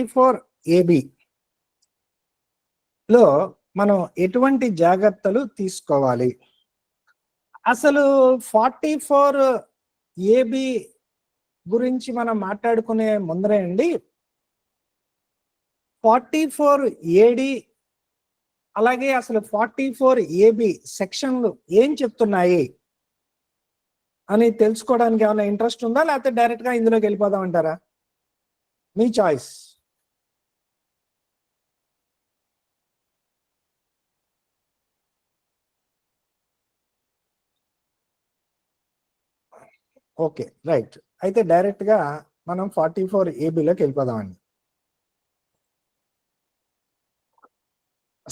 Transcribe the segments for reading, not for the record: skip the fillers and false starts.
44AB లో మనం ఎటువంటి జాగ్రత్తలు తీసుకోవాలి? అసలు 44AB గురించి మనం మాట్లాడుకునే ముందరే అండి 44AD అలాగే అసలు 44AB సెక్షన్లు ఏం చెప్తున్నాయి అని తెలుసుకోవడానికి ఏమైనా ఇంట్రెస్ట్ ఉందా, లేకపోతే డైరెక్ట్ గా ఇందులోకి వెళ్ళిపోదాం అంటారా? మీ చాయిస్. Okay, right. అయితే డైరెక్ట్ గా మనం 44ABలోకి వెళ్ళిపోదామండి.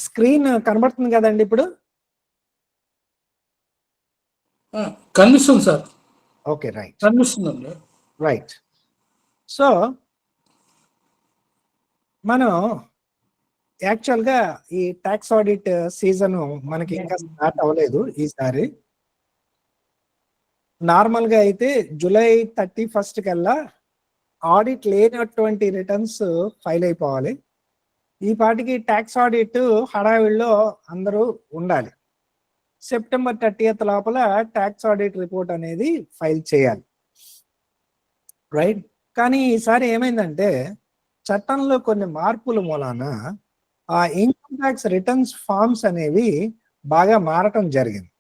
స్క్రీన్ కనబడుతుంది కదండి ఇప్పుడు? కనిపిస్తుంది సార్. ఓకే, రైట్, కనిపిస్తుందండి. రైట్. సో మనం యాక్చువల్గా ఈ ట్యాక్స్ ఆడిట్ సీజన్ మనకి ఇంకా స్టార్ట్ అవ్వలేదు ఈసారి. నార్మల్గా అయితే జూలై 31 కల్లా ఆడిట్ లేనటువంటి రిటర్న్స్ ఫైల్ అయిపోవాలి. ఈ పాటికి ట్యాక్స్ ఆడిట్ హడావిడిలో అందరూ ఉండాలి. సెప్టెంబర్ 30 లోపల ట్యాక్స్ ఆడిట్ రిపోర్ట్ అనేది ఫైల్ చేయాలి, రైట్? కానీ ఈసారి ఏమైందంటే చట్టంలో కొన్ని మార్పుల మూలాన ఆ ఇన్కమ్ ట్యాక్స్ రిటర్న్స్ ఫార్మ్స్ అనేవి బాగా మారటం జరిగింది.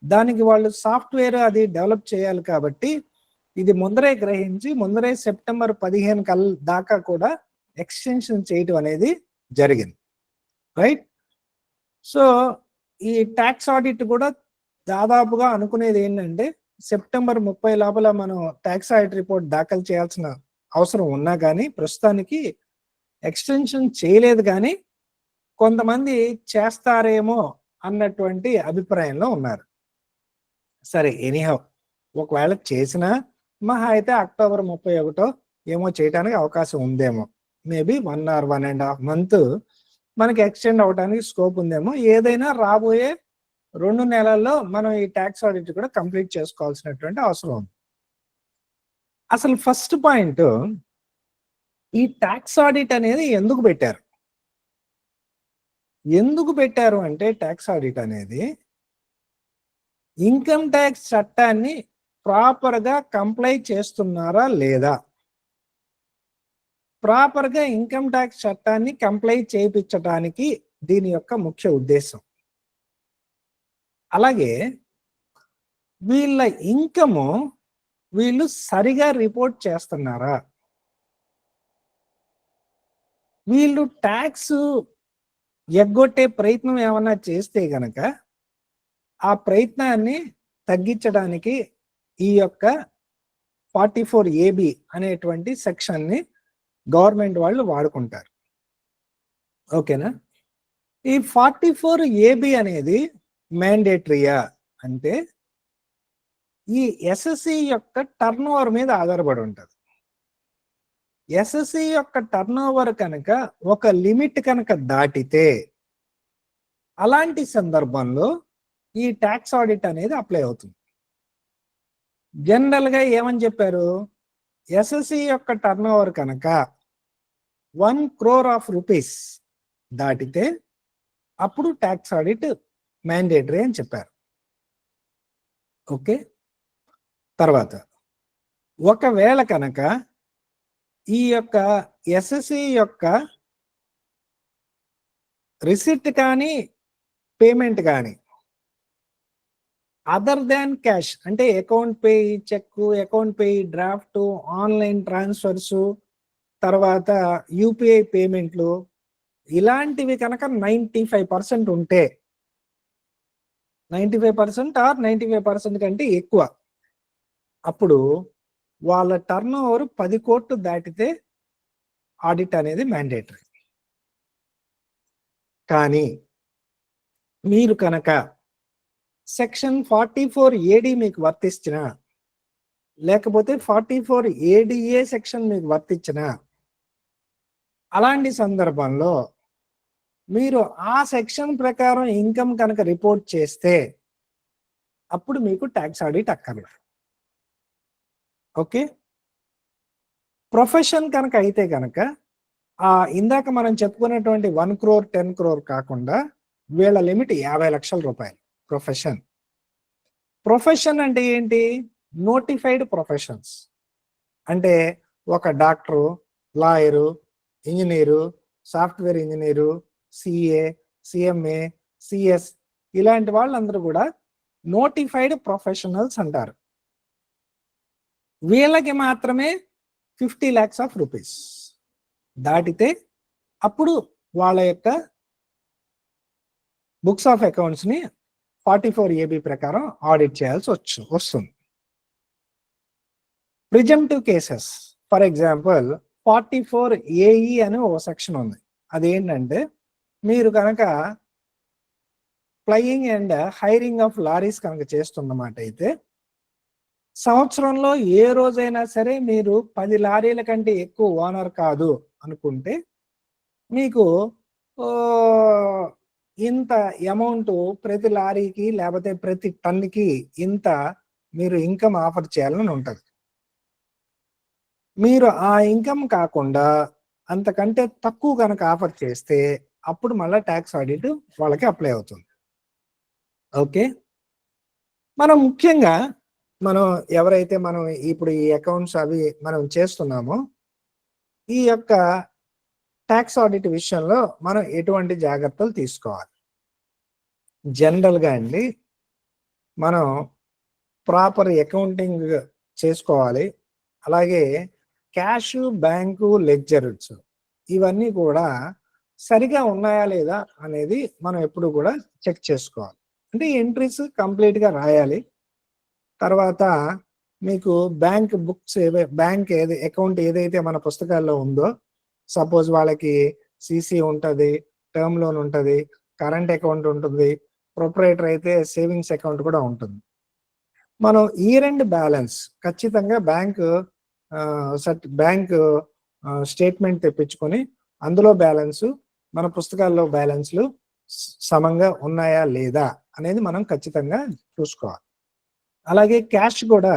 దానికి వాళ్ళు సాఫ్ట్వేర్ అది డెవలప్ చేయాలి కాబట్టి ఇది ముందరే గ్రహించి ముందరే సెప్టెంబర్ 15 దాకా కూడా ఎక్స్టెన్షన్ చేయటం అనేది జరిగింది, రైట్? సో ఈ ట్యాక్స్ ఆడిట్ కూడా దాదాపుగా అనుకునేది ఏంటంటే సెప్టెంబర్ 30 లోపల మనం ట్యాక్స్ ఆడిట్ రిపోర్ట్ దాఖలు చేయాల్సిన అవసరం ఉన్నా కానీ ప్రస్తుతానికి ఎక్స్టెన్షన్ చేయలేదు. కానీ కొంతమంది చేస్తారేమో అన్నటువంటి అభిప్రాయంలో ఉన్నారు. సరే, ఎనీహౌ ఒకవేళ చేసినా మహా అయితే అక్టోబర్ 31 ఏమో చేయడానికి అవకాశం ఉందేమో. మేబీ 1 or 1.5 months మనకి ఎక్స్టెండ్ అవడానికి స్కోప్ ఉందేమో. ఏదైనా రాబోయే 2 నెలల్లో మనం ఈ ట్యాక్స్ ఆడిట్ కూడా కంప్లీట్ చేసుకోవాల్సినటువంటి అవసరం ఉంది. అసలు ఫస్ట్ పాయింట్, ఈ ట్యాక్స్ ఆడిట్ అనేది ఎందుకు పెట్టారు? ఎందుకు పెట్టారు అంటే ట్యాక్స్ ఆడిట్ అనేది ఇన్కమ్ ట్యాక్స్ చట్టాన్ని ప్రాపర్గా కంప్లై చేస్తున్నారా లేదా, ప్రాపర్గా ఇన్కమ్ ట్యాక్స్ చట్టాన్ని కంప్లై చేయించడానికి దీని యొక్క ముఖ్య ఉద్దేశం. అలాగే వీళ్ళ ఇన్కమ్ వీళ్ళు సరిగా రిపోర్ట్ చేస్తున్నారా, వీళ్ళు ట్యాక్స్ ఎగ్గొట్టే ప్రయత్నం ఏమన్నా చేస్తే గనక ఆ ప్రయత్నాన్ని తగ్గించడానికి ఈ యొక్క 44AB అనేటువంటి సెక్షన్ని గవర్నమెంట్ వాళ్ళు వాడుకుంటారు. ఓకేనా? ఈ 44AB అనేది మ్యాండేటరీయా అంటే ఈ ఎస్ఎస్సి యొక్క టర్న్ ఓవర్ మీద ఆధారపడి ఉంటుంది. ఎస్ఎస్సి యొక్క టర్న్ ఓవర్ కనుక ఒక లిమిట్ కనుక దాటితే అలాంటి సందర్భంలో ఈ ట్యాక్స్ ఆడిట్ అనేది అప్లై అవుతుంది. జనరల్గా ఏమని చెప్పారు, ఎస్ఎస్సి యొక్క టర్న్ ఓవర్ కనుక 1 crore rupees దాటితే అప్పుడు ట్యాక్స్ ఆడిట్ మ్యాండేటరీ అని చెప్పారు. ఓకే, తర్వాత ఒకవేళ కనుక ఈ యొక్క ఎస్ఎస్సి యొక్క రిసిప్ట్ కానీ పేమెంట్ కానీ అదర్ దాన్ క్యాష్ అంటే account pay cheque, account pay draft, online transfers, తర్వాత యూపీఐ పేమెంట్లు ఇలాంటివి కనుక 95% ఉంటే 95% ఆర్ 95% కంటే ఎక్కువ, అప్పుడు వాళ్ళ టర్న్ ఓవర్ 10 కోట్లు దాటితే ఆడిట్ అనేది మ్యాండేటరీ. కానీ మీరు కనుక సెక్షన్ 44AD మీకు వర్తించిన లేకపోతే 44ADA సెక్షన్ మీకు వర్తించిన అలాంటి సందర్భంలో మీరు ఆ సెక్షన్ ప్రకారం ఇన్కమ్ కనుక రిపోర్ట్ చేస్తే అప్పుడు మీకు ట్యాక్స్ ఆడిట్ అక్కర్లేదు. ఓకే, ప్రొఫెషన్ కనుక అయితే కనుక ఇందాక మనం చెప్పుకున్నటువంటి 1 crore 10 crore కాకుండా వీళ్ళ లిమిట్ 50 లక్షల రూపాయలు. ప్రొఫెషన్ అంటే ఏంటి? Notified professions. అంటే ఒక doctor, lawyer, engineer, software engineer, CA, CMA, CS ఇలాంటి వాళ్ళందరూ కూడా నోటిఫైడ్ ప్రొఫెషనల్స్ అంటారు. వీళ్ళకి మాత్రమే 50 lakhs ఆఫ్ రూపీస్ దాటితే అప్పుడు వాళ్ళ యొక్క బుక్స్ ఆఫ్ అకౌంట్స్ ని 44AB ప్రకారం ఆడిట్ చేయాల్సి వస్తుంది. Presumptive cases, for example 44AE అని ఒక సెక్షన్ ఉంది. అదేంటంటే మీరు కనుక flying and hiring of lorries కనుక చేస్తున్నమాట అయితే సంవత్సరంలో ఏ రోజైనా సరే మీరు 10 లారీల కంటే ఎక్కువ ఓనర్ కాదు అనుకుంటే మీకు ఇంత అమౌంట్ ప్రతి లారీకి లేకపోతే ప్రతి టన్నుకి ఇంత మీరు ఇన్కమ్ ఆఫర్ చేయాలని ఉంటుంది. మీరు ఆ ఇన్కమ్ కాకుండా అంతకంటే తక్కువ కనుక ఆఫర్ చేస్తే అప్పుడు మళ్ళీ ట్యాక్స్ ఆడిట్ వాళ్ళకి అప్లై అవుతుంది. ఓకే, మనం ముఖ్యంగా ఎవరైతే మనం ఇప్పుడు ఈ అకౌంట్స్ అవి మనం చేస్తున్నామో ఈ యొక్క ట్యాక్స్ ఆడిట్ విషయంలో మనం ఎటువంటి జాగ్రత్తలు తీసుకోవాలి? జనరల్గా అండి మనం ప్రాపర్ అకౌంటింగ్ చేసుకోవాలి. అలాగే క్యాష్, బ్యాంకు, లెడ్జర్స్ ఇవన్నీ కూడా సరిగా ఉన్నాయా లేదా అనేది మనం ఎప్పుడు కూడా చెక్ చేసుకోవాలి. అంటే ఎంట్రీస్ కంప్లీట్గా రాయాలి. తర్వాత మీకు బ్యాంక్ బుక్స్ బ్యాంక్ అకౌంట్ ఏదైతే మన పుస్తకాల్లో ఉందో, సపోజ్ వాళ్ళకి సిసి ఉంటుంది, టర్మ్ లోన్ ఉంటుంది, కరెంట్ అకౌంట్ ఉంటుంది, ప్రొపరేటర్ అయితే సేవింగ్స్ అకౌంట్ కూడా ఉంటుంది. మనం ఇయర్ ఎండ్ బ్యాలెన్స్ ఖచ్చితంగా బ్యాంక్ స్టేట్మెంట్ తెప్పించుకొని అందులో బ్యాలెన్స్ మన పుస్తకాల్లో బ్యాలెన్స్లు సమంగా ఉన్నాయా లేదా అనేది మనం ఖచ్చితంగా చూసుకోవాలి. అలాగే క్యాష్ కూడా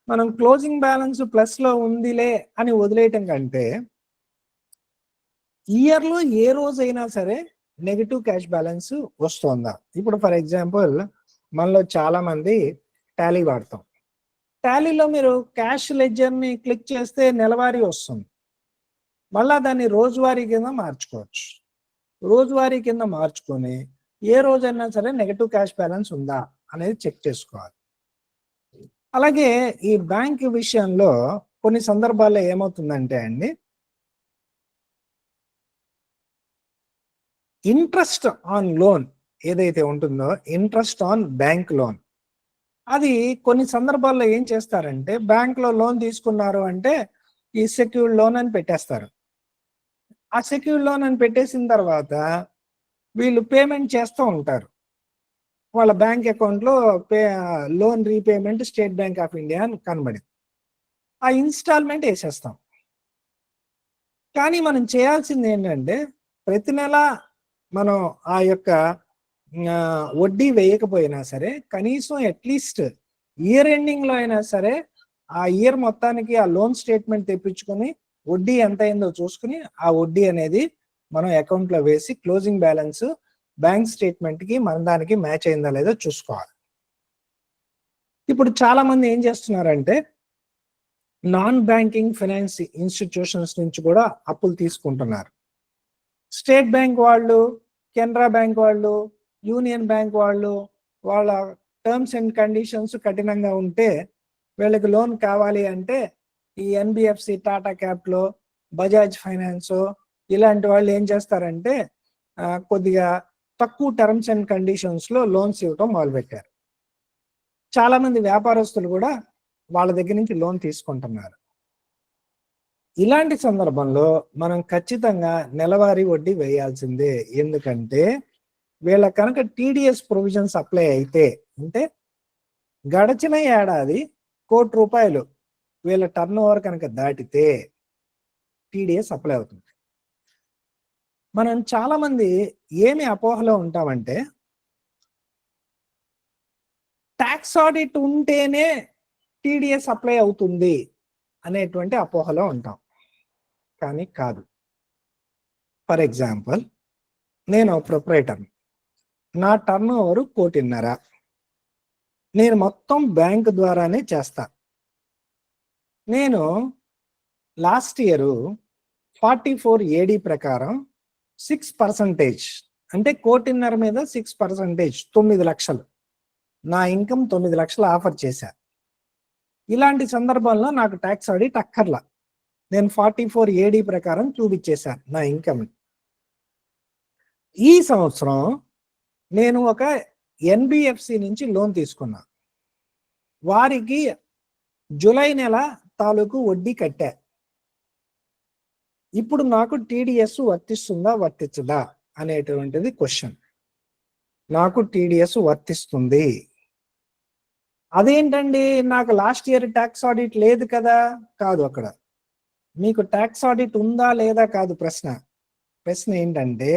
మనం క్లోజింగ్ బ్యాలెన్స్ ప్లస్ లో ఉందిలే అని వదిలేయటం కంటే ఇయర్లో ఏ రోజైనా సరే నెగిటివ్ క్యాష్ బ్యాలెన్స్ వస్తుందా? ఇప్పుడు ఫర్ ఎగ్జాంపుల్ మనలో చాలా మంది టాలీ వాడతాం. టాలీలో మీరు క్యాష్ లెడ్జర్ని క్లిక్ చేస్తే నెలవారీ వస్తుంది. మళ్ళా దాన్ని రోజువారీ కింద మార్చుకోవచ్చు. రోజువారీ కింద మార్చుకొని ఏ రోజైనా సరే నెగిటివ్ క్యాష్ బ్యాలెన్స్ ఉందా అనేది చెక్ చేసుకోవాలి. అలాగే ఈ బ్యాంక్ విషయంలో కొన్ని సందర్భాల్లో ఏమవుతుందంటే అండి, ఇంట్రెస్ట్ ఆన్ లోన్ ఏదైతే ఉంటుందో, ఇంట్రెస్ట్ ఆన్ బ్యాంక్ లోన్, అది కొన్ని సందర్భాల్లో ఏం చేస్తారంటే బ్యాంక్ లో లోన్ తీసుకున్నారు అంటే ఈ సెక్యూర్డ్ లోన్ అని పెట్టేస్తారు. ఆ సెక్యూర్డ్ లోన్ అని పెట్టేసిన తర్వాత వీళ్ళు పేమెంట్ చేస్తూ ఉంటారు. వాళ్ళ బ్యాంక్ అకౌంట్లో loan repayment state bank of India అని కనబడింది. ఆ ఇన్స్టాల్మెంట్ వేసేస్తాం. కానీ మనం చేయాల్సింది ఏంటంటే ప్రతి నెల మనం ఆ యొక్క వడ్డీ వేయకపోయినా సరే కనీసం అట్లీస్ట్ ఇయర్ ఎండింగ్ లో అయినా సరే ఆ ఇయర్ మొత్తానికి ఆ లోన్ స్టేట్మెంట్ తెప్పించుకొని వడ్డీ ఎంత అయిందో చూసుకుని ఆ వడ్డీ అనేది మనం అకౌంట్ లో వేసి క్లోజింగ్ బ్యాలెన్స్ బ్యాంక్ స్టేట్మెంట్ కి మన దానికి మ్యాచ్ అయిందా లేదో చూసుకోవాలి. ఇప్పుడు చాలా మంది ఏం చేస్తున్నారంటే నాన్ బ్యాంకింగ్ ఫైనాన్స్ ఇన్స్టిట్యూషన్స్ నుంచి కూడా అప్పులు తీసుకుంటున్నారు. స్టేట్ బ్యాంక్ వాళ్ళు, కెనరా బ్యాంక్ వాళ్ళు, యూనియన్ బ్యాంక్ వాళ్ళు వాళ్ళ టర్మ్స్ అండ్ కండిషన్స్ కఠినంగా ఉంటే వీళ్ళకి లోన్ కావాలి అంటే ఈ NBFC, Tata capital, Bajaj finance ఇలాంటి వాళ్ళు ఏం చేస్తారంటే కొద్దిగా తక్కువ టర్మ్స్ అండ్ కండిషన్స్ లో లోన్స్ ఇవ్వటం మొదలుపెట్టారు. చాలా మంది వ్యాపారస్తులు కూడా వాళ్ళ దగ్గర నుంచి లోన్ తీసుకుంటున్నారు. ఇలాంటి సందర్భంలో మనం ఖచ్చితంగా నెలవారీ వడ్డీ వేయాల్సిందే. ఎందుకంటే వీళ్ళ కనుక టీడీఎస్ ప్రొవిజన్స్ అప్లై అయితే, అంటే గడిచిన ఏడాది ₹1,00,00,000 వీళ్ళ టర్న్ ఓవర్ కనుక దాటితే టీడీఎస్ అప్లై అవుతుంది. మనం చాలా మంది ఏమి అపోహలో ఉంటామంటే ట్యాక్స్ ఆడిట్ ఉంటేనే టీడీఎస్ అప్లై అవుతుంది అనేటువంటి అపోహలో ఉంటాం. కానీ కాదు. ఫర్ ఎగ్జాంపుల్ నేను ప్రొపరేటర్, నా టర్న్ ఓవర్ 1,500,000. నేను మొత్తం బ్యాంక్ ద్వారానే చేస్తా. నేను లాస్ట్ ఇయర్ 44AD ప్రకారం 6% అంటే 1,500,000 మీద 6%, 9 లక్షలు నా ఇన్కమ్ 9 లక్షలు ఆఫర్ చేశా. ఇలాంటి సందర్భంలో నాకు ట్యాక్స్ ఆడిట్ అక్కర్లా. నేను 44AD ప్రకారం చూపించేశాను నా ఇన్కమ్. ఈ సంవత్సరం నేను ఒక NBFC నుంచి లోన్ తీసుకున్నా. వారికి జూలై నెల తాలూకు వడ్డీ కట్టా. ఇప్పుడు నాకు TDS వర్తిస్తుందా వర్తించదా అనేటువంటిది క్వశ్చన్. నాకు TDS వర్తిస్తుంది. అదేంటండి, నాకు లాస్ట్ ఇయర్ ట్యాక్స్ ఆడిట్ లేదు కదా? కాదు, అక్కడ మీకు ట్యాక్స్ ఆడిట్ ఉందా లేదా కాదు ప్రశ్న. ప్రశ్న ఏంటంటే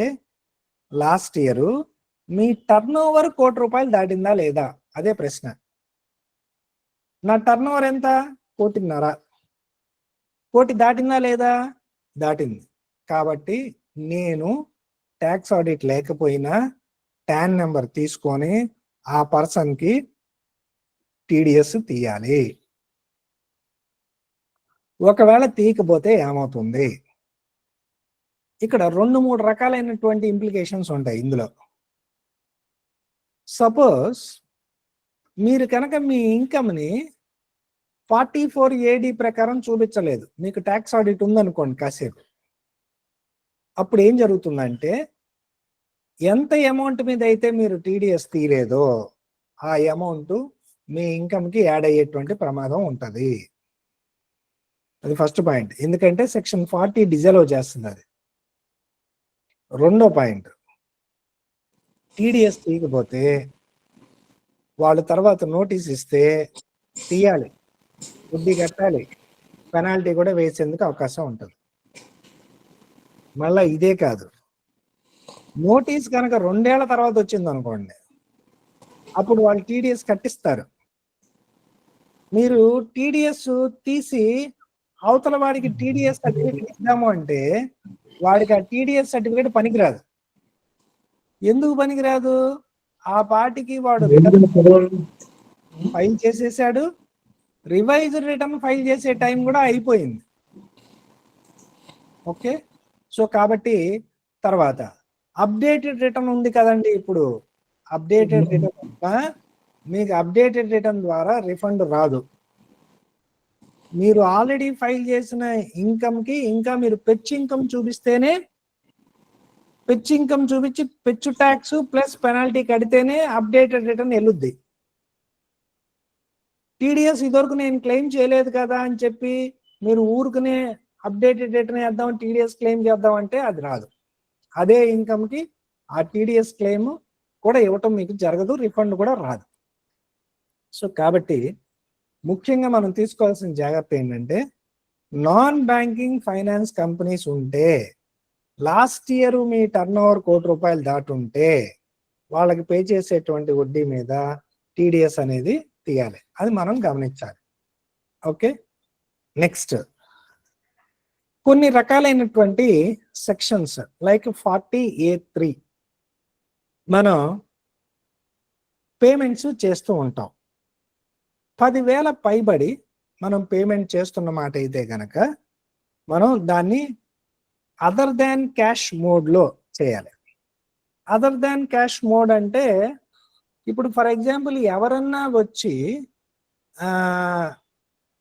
లాస్ట్ ఇయర్ మీ టర్న్ ఓవర్ ₹1,00,00,000 దాటిందా లేదా, అదే ప్రశ్న. నా టర్న్ ఓవర్ ఎంత? 1,50,000. 1,00,00,000 దాటిందా లేదా? దాటింది. కాబట్టి నేను ట్యాక్స్ ఆడిట్ లేకపోయినా టాన్ నెంబర్ తీసుకొని ఆ పర్సన్కి TDS తీయాలి. ఒకవేళ తీయకపోతే ఏమవుతుంది? ఇక్కడ 2-3 రకాలైనటువంటి ఇంప్లికేషన్స్ ఉంటాయి ఇందులో. సపోజ్ మీరు కనుక మీ ఇన్కమ్ని 44AD ప్రకారం చూపించలేదు, మీకు ట్యాక్స్ ఆడిట్ ఉందనుకోండి కాసేపు. అప్పుడు ఏం జరుగుతుందంటే ఎంత అమౌంట్ మీద అయితే మీరు TDS తీయలేదో ఆ అమౌంట్ మీ ఇన్కమ్కి యాడ్ అయ్యేటువంటి ప్రమాదం ఉంటుంది. అది ఫస్ట్ పాయింట్. ఎందుకంటే సెక్షన్ 40 డిజలవ్ చేస్తుంది అది. రెండో పాయింట్, TDS తీయకపోతే వాళ్ళు తర్వాత నోటీస్ ఇస్తే తీయాలి, వడ్డీ కట్టాలి, పెనాల్టీ కూడా వేసేందుకు అవకాశం ఉంటుంది. మళ్ళీ ఇదే కాదు, నోటీస్ కనుక 2 ఏళ్ల తర్వాత వచ్చింది అనుకోండి, అప్పుడు వాళ్ళు TDS కట్టిస్తారు. మీరు TDS తీసి అవతల వాడికి TDS సర్టిఫికేట్ ఇద్దాము అంటే వాడికి ఆ TDS సర్టిఫికేట్ పనికిరాదు. ఎందుకు పనికిరాదు? ఆ పార్టీకి వాడు ఫైల్ చేసేసాడు, రివైజ్డ్ రిటర్న్ ఫైల్ చేసే టైం కూడా అయిపోయింది. ఓకే, సో కాబట్టి తర్వాత అప్డేటెడ్ రిటర్న్ ఉంది కదండి. ఇప్పుడు అప్డేటెడ్ రిటర్న్, మీకు అప్డేటెడ్ రిటర్న్ ద్వారా రిఫండ్ రాదు. మీరు ఆల్రెడీ ఫైల్ చేసిన ఇన్కమ్కి ఇంకా మీరు పెచ్ ఇన్కమ్ చూపిస్తేనే, పెచ్ ఇన్కమ్ చూపించి పెచ్చు ట్యాక్స్ ప్లస్ పెనాల్టీ కడితేనే అప్డేటెడ్ రిటర్న్ వెళ్ళుద్ది. TDS ఇదివరకు నేను క్లెయిమ్ చేయలేదు కదా అని చెప్పి మీరు ఊరుకునే అప్డేటెడ్ రిటర్న్ వేద్దాం, TDS క్లెయిమ్ చేద్దాం అంటే అది రాదు. అదే ఇన్కమ్కి ఆ TDS క్లెయిమ్ కూడా ఇవ్వటం మీకు జరగదు, రిఫండ్ కూడా రాదు. సో కాబట్టి ముఖ్యంగా మనం తీసుకోవాల్సిన జాగ్రత్త ఏంటంటే, నాన్ బ్యాంకింగ్ ఫైనాన్స్ కంపెనీస్ ఉంటే లాస్ట్ ఇయర్ మీ టర్న్ ఓవర్ ₹1,00,00,000 దాటుంటే వాళ్ళకి పే చేసేటువంటి వడ్డీ మీద TDS అనేది తీయాలి. అది మనం గమనించాలి. ఓకే, నెక్స్ట్ కొన్ని రకాలైనటువంటి సెక్షన్స్ లైక్ 40A3 మనం పేమెంట్స్ చేస్తూ ఉంటాం. 10,000 పైబడి మనం పేమెంట్ చేస్తున్న మాట అయితే గనక మనం దాన్ని అదర్ దాన్ క్యాష్ మోడ్లో చేయాలి. అదర్ దాన్ క్యాష్ మోడ్ అంటే ఇప్పుడు ఫర్ ఎగ్జాంపుల్ ఎవరన్నా వచ్చి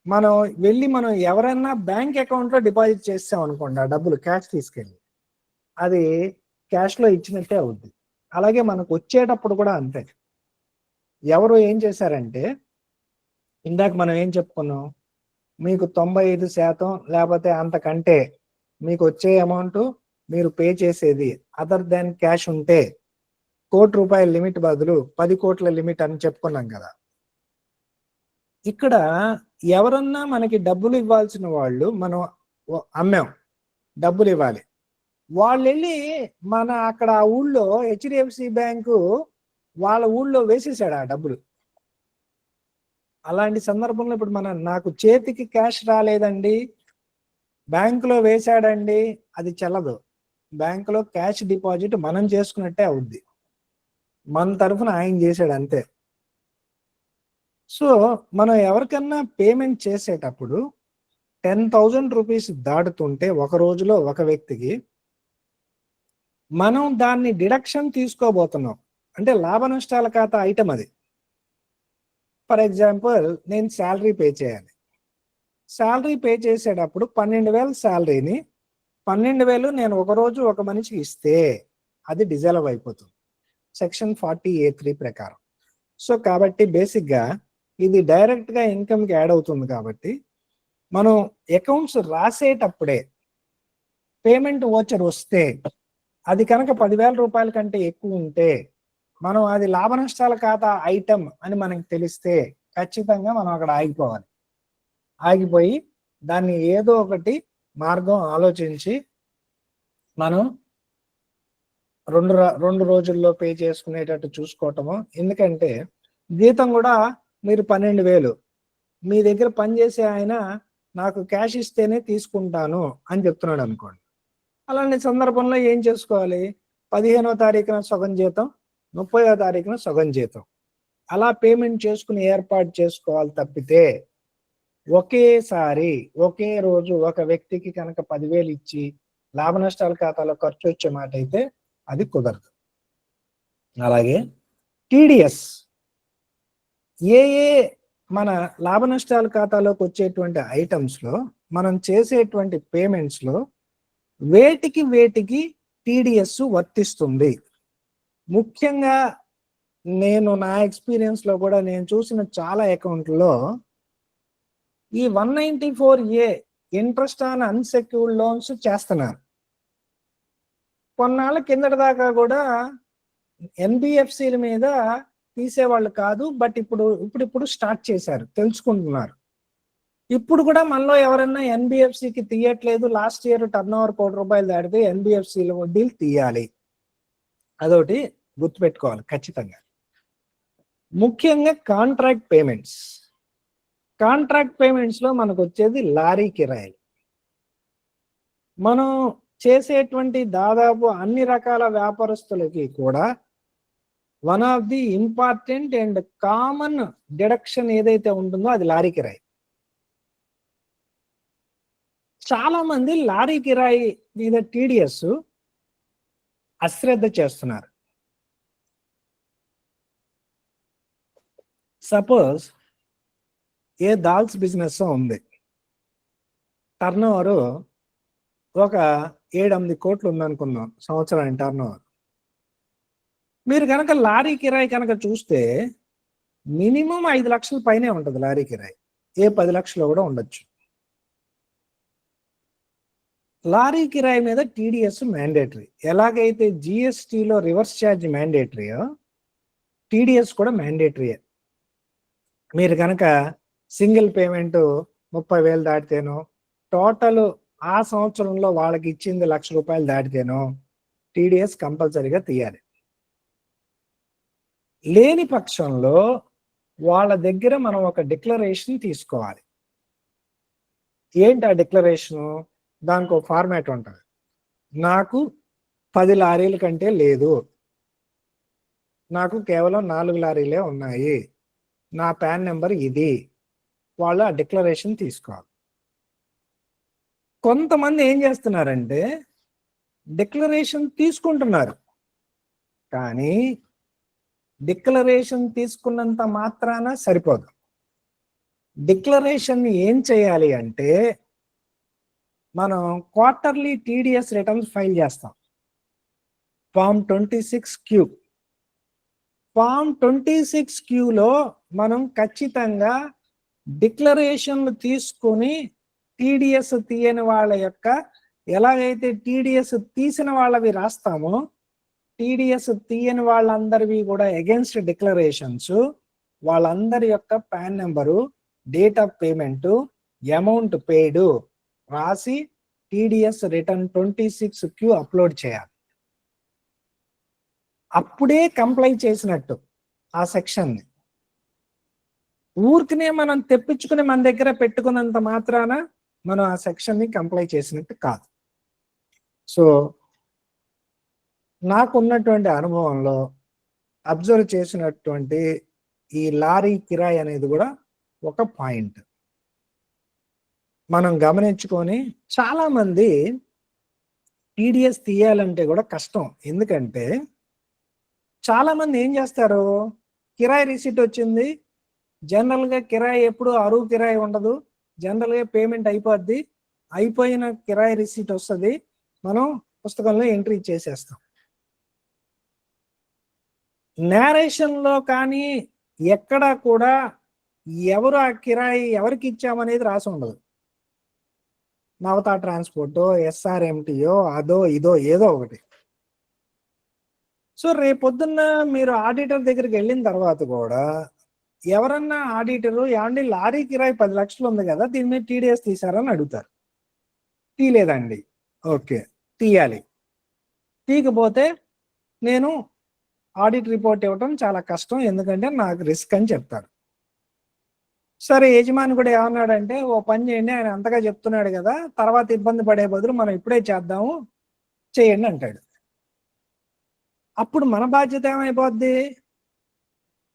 మనం ఎవరన్నా బ్యాంక్ అకౌంట్లో డిపాజిట్ చేస్తాం అనుకోండి, ఆ డబ్బులు క్యాష్ తీసుకెళ్ళి అది క్యాష్లో ఇచ్చినట్టే అవుద్ది. అలాగే మనకు వచ్చేటప్పుడు కూడా అంతే. ఎవరు ఏం చేశారంటే ఇందాక మనం ఏం చెప్పుకున్నాం, మీకు 95% లేకపోతే అంతకంటే మీకు వచ్చే అమౌంట్ మీరు పే చేసేది అదర్ దాన్ క్యాష్ ఉంటే ₹1,00,00,000 లిమిట్ బదులు 10 కోట్ల లిమిట్ అని చెప్పుకున్నాం కదా. ఇక్కడ ఎవరన్నా మనకి డబ్బులు ఇవ్వాల్సిన వాళ్ళు, మనం అమ్మాం, డబ్బులు ఇవ్వాలి, వాళ్ళు వెళ్ళి మన అక్కడ ఆ ఊళ్ళో HDFC బ్యాంకు వాళ్ళ ఊళ్ళో వేసేసాడు ఆ డబ్బులు. అలాంటి సందర్భంలో ఇప్పుడు నాకు చేతికి క్యాష్ రాలేదండి, బ్యాంకులో వేశాడండి, అది చెల్లదు. బ్యాంకులో క్యాష్ డిపాజిట్ మనం చేసుకున్నట్టే అవుద్ది, మన తరఫున ఆయన చేసాడు అంతే. సో మనం ఎవరికన్నా పేమెంట్ చేసేటప్పుడు 10,000 రూపీస్ దాటుతుంటే ఒక రోజులో ఒక వ్యక్తికి మనం దాన్ని డిడక్షన్ తీసుకోబోతున్నాం. అంటే లాభ నష్టాల ఖాతా ఐటమ్ అది. ఫర్ ఎగ్జాంపుల్ నేను శాలరీ పే చేయాలి. శాలరీ పే చేసేటప్పుడు 12,000 శాలరీని 12,000 నేను ఒక రోజు ఒక మనిషికి ఇస్తే అది డిజాల్వ్ అయిపోతుంది సెక్షన్ 40A3 ప్రకారం. సో కాబట్టి బేసిక్గా ఇది డైరెక్ట్గా ఇన్కమ్కి యాడ్ అవుతుంది. కాబట్టి మనం అకౌంట్స్ రాసేటప్పుడే పేమెంట్ వోచర్ వస్తే అది కనుక 10,000 రూపాయల కంటే ఎక్కువ ఉంటే మనం అది లాభ నష్టాల ఖాతా ఐటమ్ అని మనకి తెలిస్తే ఖచ్చితంగా మనం అక్కడ ఆగిపోవాలి. ఆగిపోయి దాన్ని ఏదో ఒకటి మార్గం ఆలోచించి మనం రెండు రోజుల్లో పే చేసుకునేటట్టు చూసుకోవటము. ఎందుకంటే జీతం కూడా మీరు 12,000 మీ దగ్గర పనిచేసే ఆయన నాకు క్యాష్ ఇస్తేనే తీసుకుంటాను అని చెప్తున్నాడు అనుకోండి. అలాంటి సందర్భంలో ఏం చేసుకోవాలి? 15వ తారీఖున సగం జీతం, 30వ తారీఖున సగం జీతం, అలా పేమెంట్ చేసుకుని ఏర్పాటు చేసుకోవాలి తప్పితే ఒకేసారి ఒకే రోజు ఒక వ్యక్తికి కనుక 10,000 ఇచ్చి లాభ నష్టాల ఖాతాలో ఖర్చు వచ్చే మాట అయితే అది కుదరదు. అలాగే టీడీఎస్ ఏ మన లాభ నష్టాల ఖాతాలోకి వచ్చేటువంటి ఐటమ్స్లో మనం చేసేటువంటి పేమెంట్స్లో వేటికి టీడీఎస్ వర్తిస్తుంది. ముఖ్యంగా నా ఎక్స్పీరియన్స్లో కూడా నేను చూసిన చాలా అకౌంట్లో ఈ 194A interest on unsecured loans చేస్తున్నారు. కొన్నాళ్ళ కిందటి దాకా కూడా ఎన్బిఎఫ్సిల మీద తీసేవాళ్ళు కాదు, బట్ ఇప్పుడు స్టార్ట్ చేశారు, తెలుసుకుంటున్నారు. ఇప్పుడు కూడా మనలో ఎవరైనా ఎన్బిఎఫ్సికి తీయట్లేదు, లాస్ట్ ఇయర్ టర్న్ ఓవర్ ₹1,00,00,000 దాటితే ఎన్బిఎఫ్సిల వడ్డీలు తీయాలి. అదొకటి గుర్తుపెట్టుకోవాలి ఖచ్చితంగా. ముఖ్యంగా కాంట్రాక్ట్ పేమెంట్స్ లో మనకు వచ్చేది లారీ కిరాయిలు. మనం చేసేటువంటి దాదాపు అన్ని రకాల వ్యాపారస్తులకి కూడా one of the important and common deduction ఏదైతే ఉంటుందో అది లారీ కిరాయి. చాలా మంది లారీ కిరాయి మీద టీడీఎస్ అశ్రద్ధ చేస్తున్నారు. సపోజ్ ఏ దాల్స్ బిజినెస్ ఉంది, టర్న్ ఓవర్ ఒక 7-8 కోట్లు ఉందనుకుందాం సంవత్సరానికి టర్న్ ఓవర్. మీరు కనుక లారీ కిరాయి కనుక చూస్తే మినిమం 5 లక్షల పైనే ఉంటుంది లారీ కిరాయి, ఏ 10 లక్షలు కూడా ఉండొచ్చు. లారీ కిరాయి మీద టీడీఎస్ మ్యాండేటరీ. ఎలాగైతే జిఎస్టీలో రివర్స్ ఛార్జ్ మ్యాండేటరీయో టీడీఎస్ కూడా మ్యాండేటరీయే. మీరు కనుక సింగిల్ పేమెంట్ 30,000 దాటితేనో, టోటల్ ఆ సంవత్సరంలో వాళ్ళకి ఇచ్చింది ₹1,00,000 దాటితేనో టీడీఎస్ కంపల్సరీగా తీయాలి. లేని పక్షంలో వాళ్ళ దగ్గర మనం ఒక డిక్లరేషన్ తీసుకోవాలి. ఏంటి ఆ డిక్లరేషను? దానికి ఒక ఫార్మాట్ ఉంటుంది. నాకు 10 లారీల కంటే లేదు, నాకు కేవలం 4 లారీలే ఉన్నాయి, నా పాన్ నెంబర్ ఇది, వాళ్ళు ఆ డిక్లరేషన్ తీసుకోవాలి. కొంతమంది ఏం చేస్తున్నారంటే డిక్లరేషన్ తీసుకుంటున్నారు, కానీ డిక్లరేషన్ తీసుకున్నంత మాత్రాన సరిపోదు. డిక్లరేషన్ ఏం చేయాలి అంటే మనం క్వార్టర్లీ టీడీఎస్ రిటర్న్స్ ఫైల్ చేస్తాం, ఫామ్ 26Q. ఫామ్ 26Qలో మనం ఖచ్చితంగా డిక్లరేషన్లు తీసుకొని టీడీఎస్ తీయని వాళ్ళ యొక్క ఎలాగైతే టీడీఎస్ తీసిన వాళ్ళవి రాస్తామో టీడీఎస్ తీయని వాళ్ళందరివి కూడా అగెన్స్ట్ డిక్లరేషన్స్, వాళ్ళందరి యొక్క pan number, date of payment, amount paid రాసి టీడీఎస్ రిటర్న్ 26Q అప్లోడ్ చేయాలి. అప్పుడే కంప్లై చేసినట్టు ఆ సెక్షన్ని. ఊరికనే మనం తెప్పించుకుని మన దగ్గర పెట్టుకున్నంత మాత్రాన మనం ఆ సెక్షన్ని కంప్లై చేసినట్టు కాదు. సో నాకున్నటువంటి అనుభవంలో అబ్జర్వ్ చేసినటువంటి ఈ లారీ కిరాయి అనేది కూడా ఒక పాయింట్ మనం గమనించుకొని, చాలా మంది టీడీఎస్ తీయాలంటే కూడా కష్టం. ఎందుకంటే చాలా మంది ఏం చేస్తారు, కిరాయి రిసిట్ వచ్చింది, జనరల్గా కిరాయి ఎప్పుడు అరువు కిరాయి ఉండదు, జనరల్గా పేమెంట్ అయిపోద్ది, అయిపోయిన కిరాయి రిసిట్ వస్తుంది, మనం పుస్తకంలో ఎంట్రీ చేసేస్తాం. నేరేషన్లో కానీ ఎక్కడ కూడా ఎవరు ఆ కిరాయి ఎవరికి ఇచ్చామనేది రాసి ఉండదు. నవతా ట్రాన్స్పోర్టో, ఎస్ఆర్ఎంటీయో, అదో ఇదో ఏదో ఒకటి. సో రేపొద్దున్న మీరు ఆడిటర్ దగ్గరికి వెళ్ళిన తర్వాత కూడా ఎవరన్నా ఆడిటరు ఏమండి లారీ కిరాయి 10 లక్షలు ఉంది కదా, దీని మీద టీడీఎస్ తీసారని అడుగుతారు. తీయలేదండి. ఓకే, తీయాలి. తీయకపోతే నేను ఆడిట్ రిపోర్ట్ ఇవ్వటం చాలా కష్టం, ఎందుకంటే నాకు రిస్క్ అని చెప్తారు. సరే, యజమాని కూడా ఏమన్నాడంటే, ఓ పని చేయండి, ఆయన అంతగా చెప్తున్నాడు కదా, తర్వాత ఇబ్బంది పడే బదులు మనం ఇప్పుడే చేద్దాము, చేయండి అంటాడు. అప్పుడు మన బాధ్యత ఏమైపోద్ది,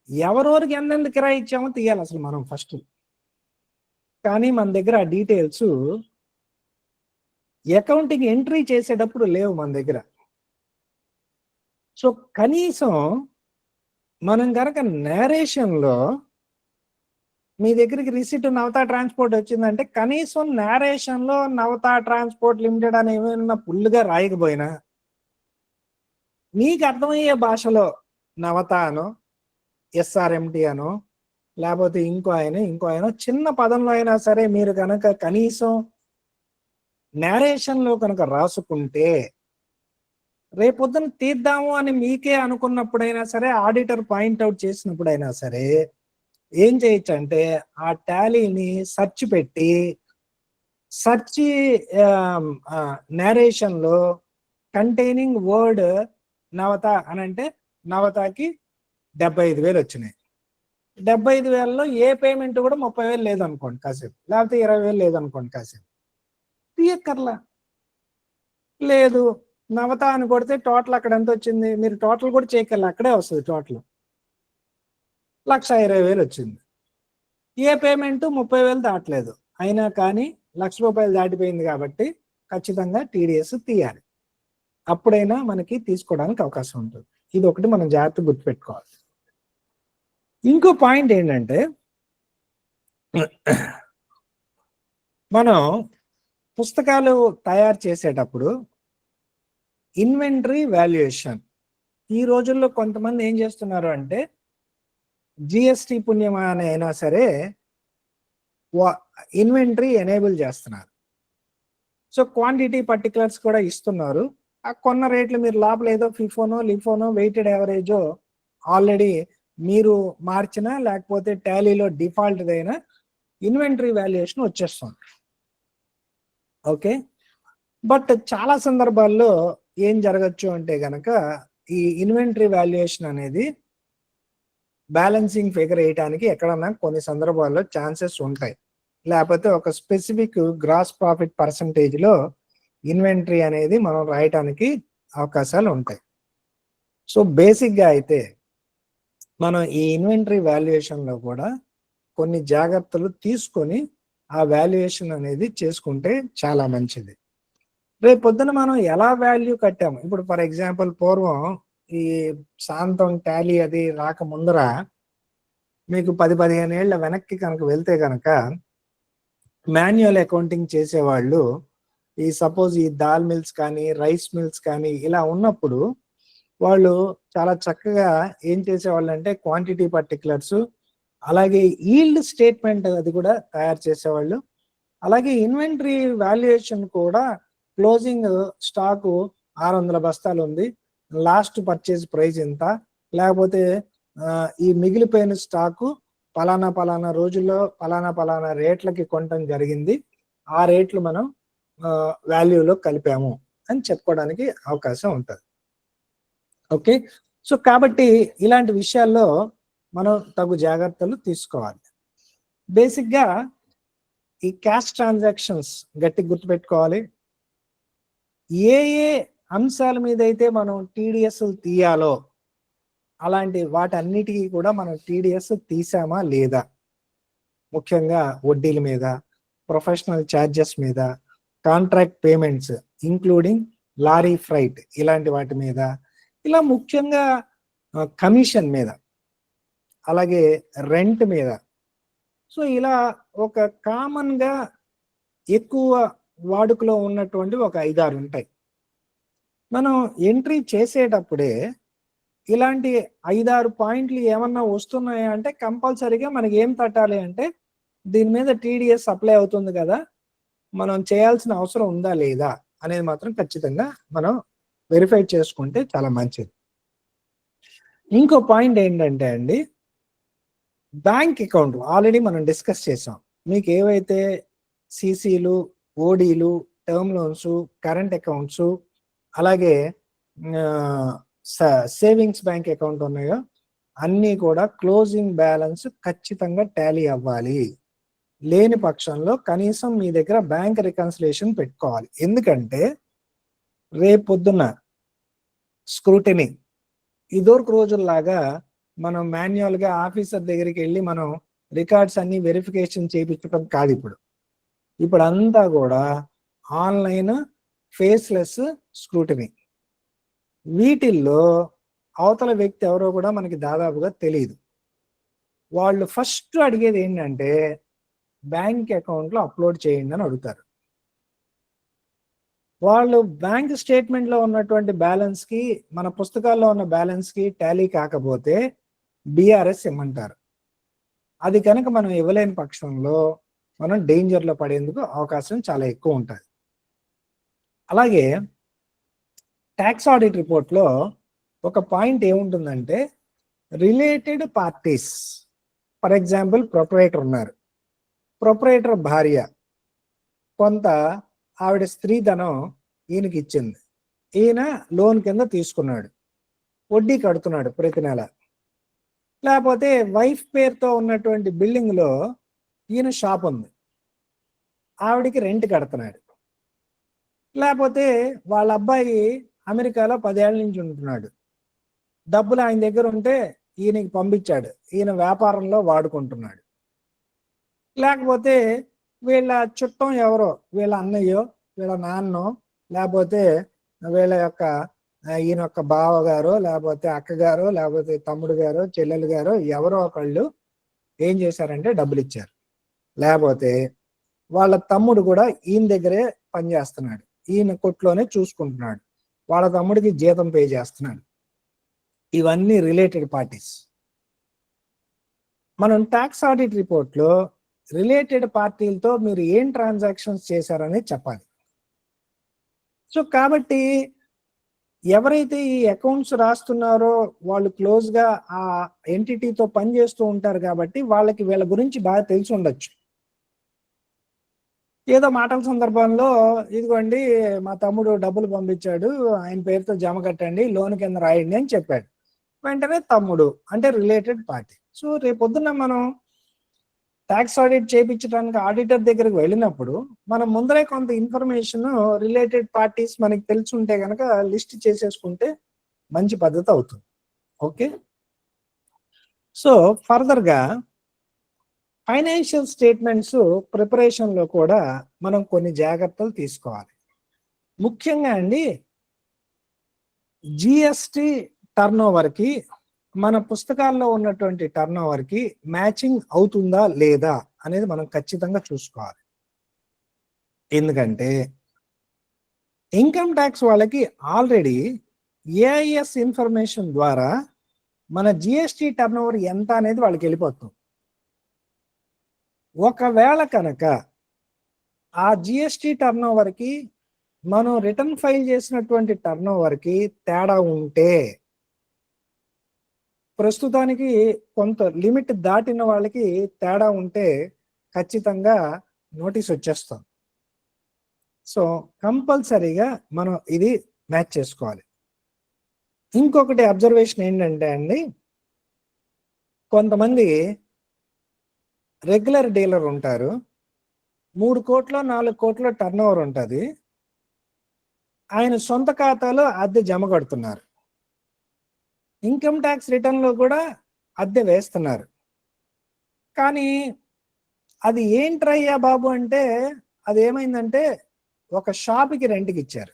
ఎవరెవరికి ఎంతెంత కిరాయి ఇచ్చామో తీయాలి అసలు మనం ఫస్ట్. కానీ మన దగ్గర ఆ డీటెయిల్స్ అకౌంటింగ్ ఎంట్రీ చేసేటప్పుడు లేవు మన దగ్గర. సో కనీసం మనం కనుక నేరేషన్లో మీ దగ్గరికి రిసిట్ నవతా ట్రాన్స్పోర్ట్ వచ్చిందంటే, కనీసం నేరేషన్లో నవతా ట్రాన్స్పోర్ట్ లిమిటెడ్ అని ఏమైనా ఫుల్గా రాయకపోయినా మీకు అర్థమయ్యే భాషలో నవతా అనో, ఎస్ఆర్ఎంటీ అనో, లేకపోతే ఇంకో ఆయన చిన్న పదంలో అయినా సరే మీరు కనుక కనీసం నేరేషన్లో కనుక రాసుకుంటే, రేపొద్దున తీద్దాము అని మీకే అనుకున్నప్పుడైనా సరే, ఆడిటర్ పాయింట్అవుట్ చేసినప్పుడైనా సరే ఏం చేయొచ్చు అంటే, ఆ టాలీని సెర్చ్ పెట్టి సెర్చ్ నేరేషన్లో కంటైనింగ్ వర్డ్ నవత అని అంటే, నవతాకి 75,000 వచ్చినాయి. 75,000లో ఏ పేమెంట్ కూడా 30,000 లేదనుకోండి కాసేపు, లేకపోతే 20,000 లేదనుకోండి కాసేపు, తీయక్కర్లా. లేదు నవత అని కొడితే టోటల్ అక్కడ ఎంత వచ్చింది, మీరు టోటల్ కూడా చేయక్కర్లా, అక్కడే వస్తుంది టోటల్ 1,20,000 వచ్చింది. ఏ పేమెంట్ 30,000 దాటలేదు, అయినా కానీ 1,00,000 రూపాయలు దాటిపోయింది కాబట్టి ఖచ్చితంగా టీడీఎస్ తీయాలి. అప్పుడైనా మనకి తీసుకోవడానికి అవకాశం ఉంటుంది. ఇది ఒకటి మనం జాగ్రత్తగా గుర్తుపెట్టుకోవాలి. ఇంకో పాయింట్ ఏంటంటే, మనం పుస్తకాలు తయారు చేసేటప్పుడు ఇన్వెంటరీ వాల్యుయేషన్, ఈ రోజుల్లో కొంతమంది ఏం చేస్తున్నారు అంటే, జిఎస్టి పుణ్యమాన అయినా సరే ఇన్వెంటరీ ఎనేబుల్ చేస్తున్నారు. సో క్వాంటిటీ పర్టికులర్స్ కూడా ఇస్తున్నారు. ఆ కొన్న రేట్లు మీరు లోపల ఏదో ఫిఫోనో లిఫోనో వెయిటెడ్ యావరేజో ఆల్రెడీ మీరు మార్చినా, లేకపోతే టాలీలో డిఫాల్ట్ అయినా ఇన్వెంటరీ వాల్యుయేషన్ వచ్చేస్తుంది. ఓకే, బట్ చాలా సందర్భాల్లో ఏం జరగచ్చు అంటే గనక, ఈ ఇన్వెంటరీ వాల్యుయేషన్ అనేది బ్యాలెన్సింగ్ ఫిగర్ వేయడానికి ఎక్కడన్నా కొన్ని సందర్భాల్లో ఛాన్సెస్ ఉంటాయి, లేకపోతే ఒక స్పెసిఫిక్ గ్రాస్ ప్రాఫిట్ పర్సంటేజ్లో ఇన్వెంటరీ అనేది మనం రాయటానికి అవకాశాలు ఉంటాయి. సో బేసిక్గా అయితే మనం ఈ ఇన్వెంటరీ వాల్యుయేషన్లో కూడా కొన్ని జాగ్రత్తలు తీసుకొని ఆ వాల్యుయేషన్ అనేది చేసుకుంటే చాలా మంచిది. రేపు పొద్దున మనం ఎలా వాల్యూ కట్టాము, ఇప్పుడు ఫర్ ఎగ్జాంపుల్ పూర్వం ఈ శాంతం టాలీ అది రాక ముందర మీకు 10-15 ఏళ్ల వెనక్కి కనుక వెళ్తే కనుక, మాన్యువల్ అకౌంటింగ్ చేసేవాళ్ళు ఈ సపోజ్ ఈ దాల్ మిల్స్ కానీ రైస్ మిల్స్ కానీ ఇలా ఉన్నప్పుడు వాళ్ళు చాలా చక్కగా ఏం చేసేవాళ్ళు అంటే, క్వాంటిటీ పర్టికులర్స్, అలాగే ఈల్డ్ స్టేట్మెంట్ అది కూడా తయారు చేసేవాళ్ళు. అలాగే ఇన్వెంటరీ వాల్యుయేషన్ కూడా, క్లోజింగ్ స్టాకు 600 బస్తాలు ఉంది, లాస్ట్ పర్చేజ్ ప్రైస్ ఎంత, లేకపోతే ఈ మిగిలిపోయిన స్టాకు పలానా రోజుల్లో పలానా రేట్లకి కొనటం జరిగింది, ఆ రేట్లు మనం వాల్యూలో కలిపాము అని చెప్పుకోవడానికి అవకాశం ఉంటుంది. ఓకే, సో కాబట్టి ఇలాంటి విషయాల్లో మనం తగు జాగ్రత్తలు తీసుకోవాలి. బేసిక్గా ఈ క్యాష్ ట్రాన్సాక్షన్స్ గట్టి గుర్తుపెట్టుకోవాలి. ఏ అంశాల మీద అయితే మనం టీడీఎస్ తీయాలో అలాంటి వాటన్నిటికీ కూడా మనం టీడీఎస్ తీసామా లేదా, ముఖ్యంగా వడ్డీల మీద, ప్రొఫెషనల్ ఛార్జెస్ మీద, contract payments including lorry freight ఇలాంటి వాటి మీద, ఇలా ముఖ్యంగా కమిషన్ మీద, అలాగే రెంట్ మీద. సో ఇలా ఒక కామన్గా ఎక్కువ వాడుకలో ఉన్నటువంటి ఒక 5-6 ఉంటాయి. మనం ఎంట్రీ చేసేటప్పుడే ఇలాంటి 5-6 పాయింట్లు ఏమన్నా వస్తున్నాయా అంటే కంపల్సరీగా మనకి ఏం తట్టాలి అంటే దీని మీద టీడీఎస్ అప్లై అవుతుంది కదా, మనం చేయాల్సిన అవసరం ఉందా లేదా అనేది మాత్రం ఖచ్చితంగా మనం వెరిఫై చేసుకుంటే చాలా మంచిది. ఇంకో పాయింట్ ఏంటంటే అండి, బ్యాంక్ అకౌంట్ ఆల్రెడీ మనం డిస్కస్ చేసాం. మీకు ఏవైతే సిసిలు, ఓడీలు, టర్మ్ లోన్స్, కరెంట్ అకౌంట్స్, అలాగే సేవింగ్స్ బ్యాంక్ అకౌంట్ ఉన్నాయో అన్నీ కూడా క్లోజింగ్ బ్యాలెన్స్ ఖచ్చితంగా టాలీ అవ్వాలి. లేని పక్షంలో కనీసం మీ దగ్గర బ్యాంక్ రికన్సిలేషన్ పెట్టుకోవాలి. ఎందుకంటే రేపొద్దున స్క్రూటినీ ఇదివరకు రోజుల్లాగా మనం మాన్యువల్గా ఆఫీసర్ దగ్గరికి వెళ్ళి మనం రికార్డ్స్ అన్ని వెరిఫికేషన్ చేయించడం కాదు. ఇప్పుడు అంతా కూడా ఆన్లైన్ ఫేస్లెస్ స్క్రూటినీ. వీటిల్లో అవతల వ్యక్తి ఎవరో కూడా మనకి దాదాపుగా తెలియదు. వాళ్ళు ఫస్ట్ అడిగేది ఏంటంటే బ్యాంక్ అకౌంట్లో అప్లోడ్ చేయండి అని అడుగుతారు. వాళ్ళు బ్యాంక్ స్టేట్మెంట్లో ఉన్నటువంటి బ్యాలెన్స్కి మన పుస్తకాల్లో ఉన్న బ్యాలెన్స్కి టాలీ కాకపోతే బీఆర్ఎస్ ఇమ్మంటారు. అది కనుక మనం ఇవ్వలేని పక్షంలో మనం డేంజర్లో పడేందుకు అవకాశం చాలా ఎక్కువ ఉంటుంది. అలాగే ట్యాక్స్ ఆడిట్ రిపోర్ట్లో ఒక పాయింట్ ఏముంటుందంటే related parties. For example proprietor ఉన్నారు, ప్రొపరేటర్ భార్య కొంత ఆవిడ స్త్రీధనం ఈయనకి ఇచ్చింది, ఈయన లోన్ కింద తీసుకున్నాడు, వడ్డీ కడుతున్నాడు ప్రతి నెల. లేకపోతే వైఫ్ పేరుతో ఉన్నటువంటి బిల్డింగ్లో ఈయన షాప్ ఉంది, ఆవిడికి రెంట్ కడుతున్నాడు. లేకపోతే వాళ్ళ అబ్బాయి అమెరికాలో 10 ఏళ్ళ నుంచి ఉంటున్నాడు, డబ్బులు ఆయన దగ్గర ఉంటే ఈయనకి పంపించాడు, ఈయన వ్యాపారంలో వాడుకుంటున్నాడు. లేకపోతే వీళ్ళ చుట్టం ఎవరో, వీళ్ళ అన్నయ్యో, వీళ్ళ నాన్నో, లేకపోతే వీళ్ళ యొక్క ఈయన యొక్క బావగారో, లేకపోతే అక్కగారో, లేకపోతే తమ్ముడు గారో, చెల్లెలు గారో ఎవరో ఒకళ్ళు ఏం చేశారంటే డబ్బులు ఇచ్చారు. లేకపోతే వాళ్ళ తమ్ముడు కూడా ఈయన దగ్గరే పనిచేస్తున్నాడు, ఈయన కొట్లోనే చూసుకుంటున్నాడు, వాళ్ళ తమ్ముడికి జీతం పే చేస్తున్నాడు. ఇవన్నీ రిలేటెడ్ పార్టీస్. మనం ట్యాక్స్ ఆడిట్ రిపోర్ట్లో రిలేటెడ్ పార్టీలతో మీరు ఏం ట్రాన్సాక్షన్స్ చేశారని చెప్పాలి. సో కాబట్టి ఎవరైతే ఈ అకౌంట్స్ రాస్తున్నారో వాళ్ళు క్లోజ్గా ఆ ఎంటిటీతో పనిచేస్తూ ఉంటారు కాబట్టి వాళ్ళకి వీళ్ళ గురించి బాగా తెలిసి ఉండొచ్చు. ఏదో మాటల సందర్భంలో ఇదిగోండి మా తమ్ముడు డబ్బులు పంపించాడు, ఆయన పేరుతో జమ కట్టండి, లోన్ కింద రాయండి అని చెప్పాడు. వెంటనే తమ్ముడు అంటే రిలేటెడ్ పార్టీ. సో రేపొద్దున మనం ట్యాక్స్ ఆడిట్ చేయించడానికి ఆడిటర్ దగ్గరికి వెళ్ళినప్పుడు మనం ముందరే కొంత ఇన్ఫర్మేషన్ రిలేటెడ్ పార్టీస్ మనకి తెలిసి ఉంటే కనుక లిస్ట్ చేసేసుకుంటే మంచి పద్ధతి అవుతుంది. ఓకే, సో ఫర్దర్గా ఫైనాన్షియల్ స్టేట్మెంట్స్ ప్రిపరేషన్లో కూడా మనం కొన్ని జాగ్రత్తలు తీసుకోవాలి. ముఖ్యంగా అండి జిఎస్టి టర్న్ ఓవర్కి మన పుస్తకాల్లో ఉన్నటువంటి టర్న్ ఓవర్కి మ్యాచింగ్ అవుతుందా లేదా అనేది మనం ఖచ్చితంగా చూసుకోవాలి. ఎందుకంటే ఇన్కమ్ ట్యాక్స్ వాళ్ళకి ఆల్రెడీ ఏఐఎస్ ఇన్ఫర్మేషన్ ద్వారా మన జిఎస్టి టర్న్ ఓవర్ ఎంత అనేది వాళ్ళకి వెళ్ళిపోతుంది. ఒకవేళ కనుక ఆ జిఎస్టి టర్న్ ఓవర్కి మనం రిటర్న్ ఫైల్ చేసినటువంటి టర్న్ ఓవర్కి తేడా ఉంటే, ప్రస్తుతానికి కొంత లిమిట్ దాటిన వాళ్ళకి తేడా ఉంటే ఖచ్చితంగా నోటీస్ వచ్చేస్తాం. సో కంపల్సరీగా మనం ఇది మ్యాచ్ చేసుకోవాలి. ఇంకొకటి అబ్జర్వేషన్ ఏంటంటే అండి, కొంతమంది రెగ్యులర్ డీలర్ ఉంటారు, 3 కోట్ల 4 కోట్ల టర్న్ ఓవర్ ఉంటుంది, ఆయన సొంత ఖాతాలో అద్దె జమ కడుతున్నారు. ఇన్కమ్ ట్యాక్స్ రిటర్న్లో కూడా అద్దె వేస్తున్నారు. కానీ అది ఏంట్రయ్యా బాబు అంటే అది ఏమైందంటే ఒక షాప్కి రెంట్కి ఇచ్చారు.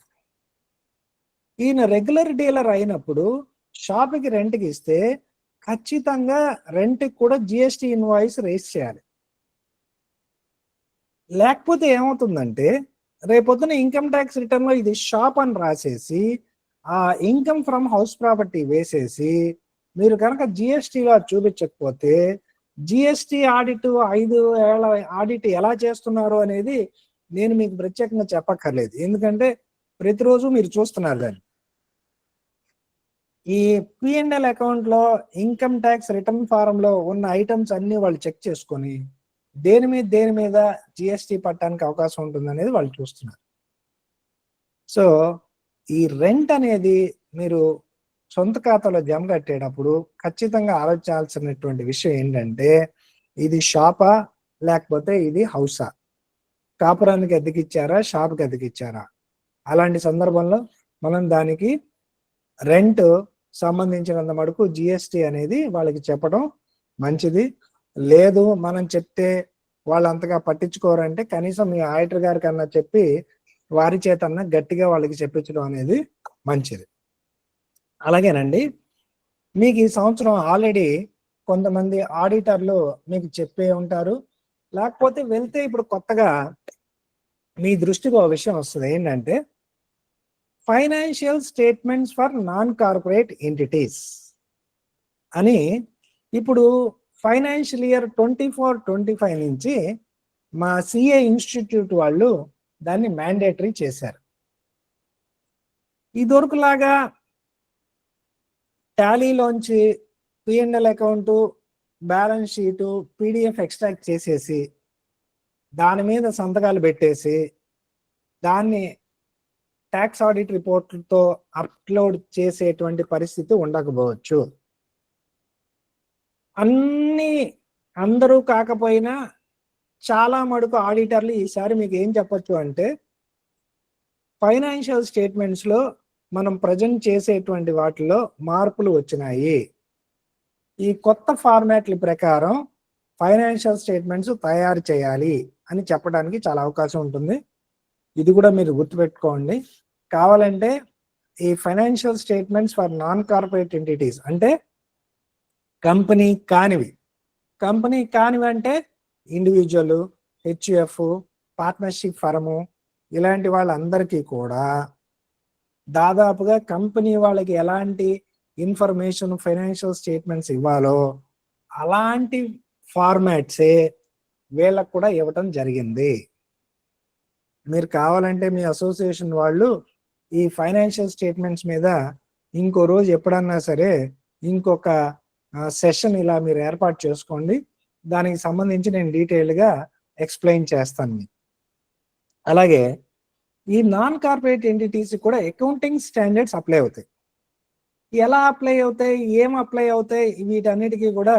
ఈయన రెగ్యులర్ డీలర్ అయినప్పుడు షాప్కి రెంట్కి ఇస్తే ఖచ్చితంగా రెంట్కి కూడా జిఎస్టీ ఇన్వాయిస్ రేస్ చేయాలి. లేకపోతే ఏమవుతుందంటే రేపొద్దున ఇన్కమ్ ట్యాక్స్ రిటర్న్లో ఇది షాప్ అని రాసేసి ఆ ఇన్కమ్ ఫ్రమ్ హౌస్ ప్రాపర్టీ వేసేసి మీరు కనుక జిఎస్టీగా చూపించకపోతే జిఎస్టీ ఆడిట్ 5 ఏళ్ల ఆడిట్ ఎలా చేస్తున్నారు అనేది నేను మీకు ప్రత్యేకంగా చెప్పక్కర్లేదు, ఎందుకంటే ప్రతిరోజు మీరు చూస్తున్నారు దాన్ని. ఈ P&L అకౌంట్లో ఇన్కమ్ ట్యాక్స్ రిటర్న్ ఫారంలో ఉన్న ఐటమ్స్ అన్ని వాళ్ళు చెక్ చేసుకొని దేని మీద జిఎస్టీ పట్టడానికి అవకాశం ఉంటుంది అనేది వాళ్ళు చూస్తున్నారు. సో ఈ రెంట్ అనేది మీరు సొంత ఖాతాలో జమ కట్టేటప్పుడు ఖచ్చితంగా ఆలోచించాల్సినటువంటి విషయం ఏంటంటే ఇది షాపా లేకపోతే ఇది హౌసా, కాపురానికి అద్దెకిచ్చారా షాప్కి అద్దెకిచ్చారా. అలాంటి సందర్భంలో మనం దానికి రెంట్ సంబంధించినంత మటుకు జిఎస్టీ అనేది వాళ్ళకి చెప్పడం మంచిది. లేదు మనం చెప్తే వాళ్ళు అంతగా పట్టించుకోరంటే కనీసం మీ ఆడిటర్ గారి కన్నా చెప్పి వారి చేతన్నా గట్టిగా వాళ్ళకి చెప్పించడం అనేది మంచిది. అలాగేనండి, మీకు ఈ సంవత్సరం ఆల్రెడీ కొంతమంది ఆడిటర్లు మీకు చెప్పే ఉంటారు, లేకపోతే వెళ్తే ఇప్పుడు కొత్తగా మీ దృష్టికి ఒక విషయం వస్తుంది ఏంటంటే financial statements for non corporate entities అని. ఇప్పుడు ఫైనాన్షియల్ ఇయర్ 24-25 నుంచి మా సిఏ ఇన్స్టిట్యూట్ వాళ్ళు దాన్ని మ్యాండేటరీ చేశారు. ఇదివరకులాగా టాలీలోంచి P&L account balance sheet PDF extract చేసేసి దాని మీద సంతకాలు పెట్టేసి దాన్ని ట్యాక్స్ ఆడిట్ రిపోర్ట్లతో అప్లోడ్ చేసేటువంటి పరిస్థితి ఉండకపోవచ్చు. అందరూ కాకపోయినా చాలా మటుకు ఆడిటర్లు ఈసారి మీకు ఏం చెప్పొచ్చు అంటే ఫైనాన్షియల్ స్టేట్మెంట్స్లో మనం ప్రజెంట్ చేసేటువంటి వాటిలో మార్పులు వచ్చినాయి. ఈ కొత్త ఫార్మాట్ల ప్రకారం ఫైనాన్షియల్ స్టేట్మెంట్స్ తయారు చేయాలి అని చెప్పడానికి చాలా అవకాశం ఉంటుంది. ఇది కూడా మీరు గుర్తుపెట్టుకోండి. కావాలంటే ఈ financial statements for non corporate entities అంటే కంపెనీ కానివి అంటే ఇండివిజువల్, HUF, పార్ట్నర్షిప్ ఫర్ము ఇలాంటి వాళ్ళందరికీ కూడా దాదాపుగా కంపెనీ వాళ్ళకి ఎలాంటి ఇన్ఫర్మేషన్ ఫైనాన్షియల్ స్టేట్మెంట్స్ ఇవ్వాలో అలాంటి ఫార్మాట్సే వీళ్ళకు కూడా ఇవ్వటం జరిగింది. మీరు కావాలంటే మీ అసోసియేషన్ వాళ్ళు ఈ ఫైనాన్షియల్ స్టేట్మెంట్స్ మీద ఇంకో రోజు ఎప్పుడన్నా సరే ఇంకొక సెషన్ ఇలా మీరు ఏర్పాటు చేసుకోండి, దానికి సంబంధించి నేను డీటెయిల్గా ఎక్స్ప్లెయిన్ చేస్తాను. అలాగే ఈ నాన్ కార్పొరేట్ ఎంటిటీస్ కూడా అకౌంటింగ్ స్టాండర్డ్స్ అప్లై అవుతాయి. ఎలా అప్లై అవుతాయి, ఏం అప్లై అవుతాయి, వీటన్నిటికీ కూడా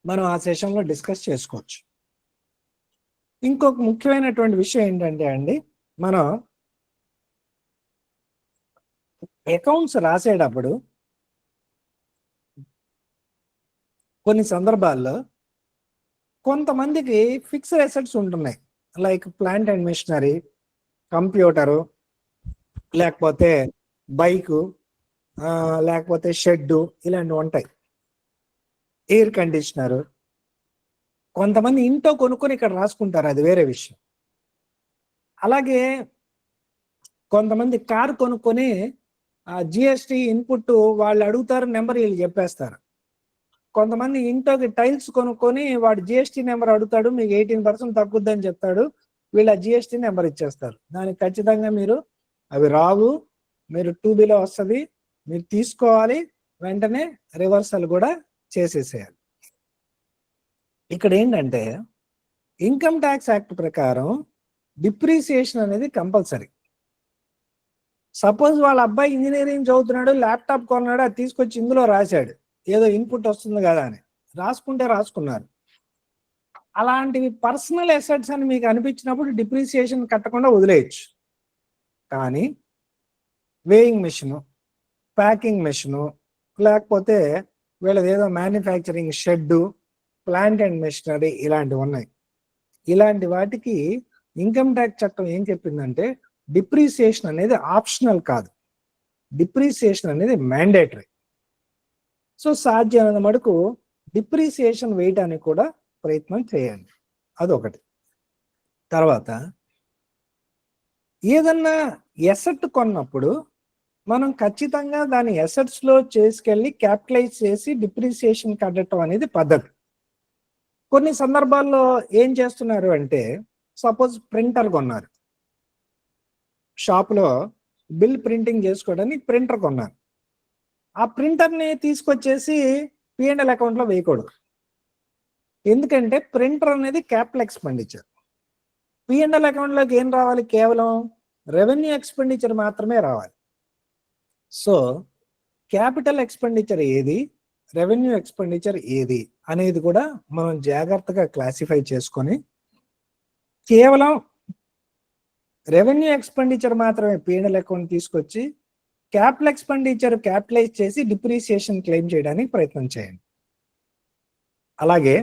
మనం ఆ సెషన్లో డిస్కస్ చేసుకోవచ్చు. ఇంకొక ముఖ్యమైనటువంటి విషయం ఏంటంటే అండి, మనం అకౌంట్స్ రాసేటప్పుడు కొన్ని సందర్భాల్లో కొంతమందికి ఫిక్స్డ్ అసెట్స్ ఉంటున్నాయి, like plant and machinery, computer, లేకపోతే బైకు, లేకపోతే షెడ్డు ఇలాంటివి ఉంటాయి, ఎయిర్ కండిషనరు. కొంతమంది ఇంట్లో కొనుక్కొని ఇక్కడ రాసుకుంటారు, అది వేరే విషయం. అలాగే కొంతమంది కారు కొనుక్కొని జిఎస్టీ ఇన్పుట్ వాళ్ళు అడుగుతారు, నెంబర్ వీళ్ళు చెప్పేస్తారు. కొంతమంది ఇంట్లోకి టైల్స్ కొనుక్కొని వాడు జిఎస్టీ నెంబర్ అడుగుతాడు, మీకు 18% తగ్గుద్దని చెప్తాడు, వీళ్ళు జిఎస్టీ నెంబర్ ఇచ్చేస్తారు. దానికి ఖచ్చితంగా మీరు అవి రావు, మీరు 2Bలో వస్తుంది, మీరు తీసుకోవాలి, వెంటనే రివర్సల్ కూడా చేసేసేయాలి. ఇక్కడ ఏంటంటే ఇన్కమ్ ట్యాక్స్ యాక్ట్ ప్రకారం డిప్రిసియేషన్ అనేది కంపల్సరీ. సపోజ్ వాళ్ళ అబ్బాయి ఇంజనీరింగ్ చదువుతున్నాడు, ల్యాప్టాప్ కొన్నాడు, అది తీసుకొచ్చి ఇందులో రాశాడు, ఏదో ఇన్పుట్ వస్తుంది కదా అని రాసుకుంటే రాసుకున్నారు. అలాంటివి పర్సనల్ అసెట్స్ అని మీకు అనిపించినప్పుడు డిప్రిసియేషన్ కట్టకుండా వదిలేయచ్చు. కానీ వేయింగ్ మెషిను, ప్యాకింగ్ మెషిను, లేకపోతే వీళ్ళది ఏదో manufacturing shed, plant and machinery ఇలాంటివి ఉన్నాయి. ఇలాంటి వాటికి ఇన్కమ్ ట్యాక్స్ చట్టం ఏం చెప్పిందంటే డిప్రిసియేషన్ అనేది ఆప్షనల్ కాదు, డిప్రిసియేషన్ అనేది మ్యాండేటరీ. సో సాధ్యమైన మటుకు డిప్రిసియేషన్ వేయడానికి కూడా ప్రయత్నం చేయండి. అదొకటి. తర్వాత ఏదన్నా ఎసెట్ కొన్నప్పుడు మనం ఖచ్చితంగా దాని ఎసెట్స్ లో చేసుకెళ్ళి క్యాపిటలైజ్ చేసి డిప్రిసియేషన్ కట్టడం అనేది పద్ధతి. కొన్ని సందర్భాల్లో ఏం చేస్తున్నారు అంటే, సపోజ్ ప్రింటర్ కొన్నారు, షాప్లో బిల్ ప్రింటింగ్ చేసుకోవడానికి ప్రింటర్ కొన్నారు. ఆ ప్రింటర్ని తీసుకొచ్చేసి P&L అకౌంట్లో వేయకూడదు. ఎందుకంటే ప్రింటర్ అనేది క్యాపిటల్ ఎక్స్పెండిచర్. P&L అకౌంట్లోకి ఏం రావాలి? కేవలం రెవెన్యూ ఎక్స్పెండిచర్ మాత్రమే రావాలి. సో క్యాపిటల్ ఎక్స్పెండిచర్ ఏది, రెవెన్యూ ఎక్స్పెండిచర్ ఏది అనేది కూడా మనం జాగ్రత్తగా క్లాసిఫై చేసుకొని కేవలం రెవెన్యూ ఎక్స్పెండిచర్ మాత్రమే P&L అకౌంట్ తీసుకొచ్చి క్యాపిటల్ ఎక్స్పెండిచర్ క్యాపిటలైజ్ చేసి డిప్రిసియేషన్ క్లెయిమ్ చేయడానికి ప్రయత్నం చేయండి. అలాగే